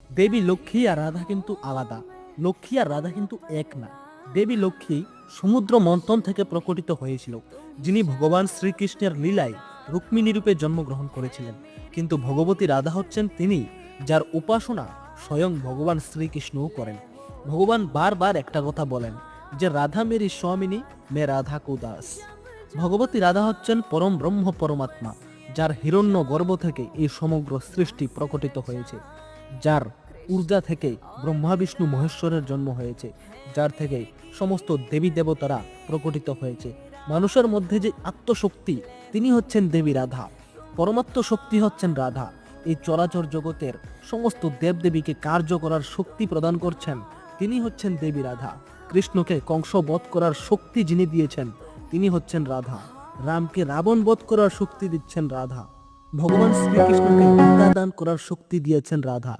দেবী লক্ষ্মী আর রাধা কিন্তু আলাদা। লক্ষ্মী আর রাধা কিন্তু এক না। দেবী লক্ষ্মী সমুদ্র মন্থন থেকে প্রকটিত হয়েছিল, যিনি ভগবান শ্রীকৃষ্ণের লীলায় রুক্মিণী রূপে জন্মগ্রহণ করেছিলেন। কিন্তু ভগবতী রাধা হচ্ছেন তিনি, যার উপাসনা স্বয়ং ভগবান শ্রীকৃষ্ণও করেন। ভগবান বারবার একটা কথা বলেন যে রাধা মেরি স্বামিনী, মে রাধা কো দাস। ভগবতী রাধা হচ্ছেন পরম ব্রহ্ম পরমাত্মা, যার হিরণ্য গর্ভ থেকে এই সমগ্র সৃষ্টি প্রকটিত হয়েছে, যার ঊর্জা থেকে ব্রহ্মা বিষ্ণু মহেশ্বরের জন্ম হয়েছে, যার থেকে সমস্ত দেবী দেবতারা প্রকটিত হয়েছে। মানুষের মধ্যে যে আত্মশক্তি, তিনি হচ্ছেন দেবী রাধা। পরমাত্ম শক্তি হচ্ছেন রাধা। এই চরাচর জগতের সমস্ত দেবদেবীকে কার্য করার শক্তি প্রদান করছেন, তিনি হচ্ছেন দেবী রাধা। কৃষ্ণকে কংস বধ করার শক্তি যিনি দিয়েছেন, তিনি হচ্ছেন রাধা। রামকে রাবণ বধ করার শক্তি দিচ্ছেন রাধা। ভগবান শ্রীকৃষ্ণকে গীতা দান করার শক্তি দিয়েছেন রাধা।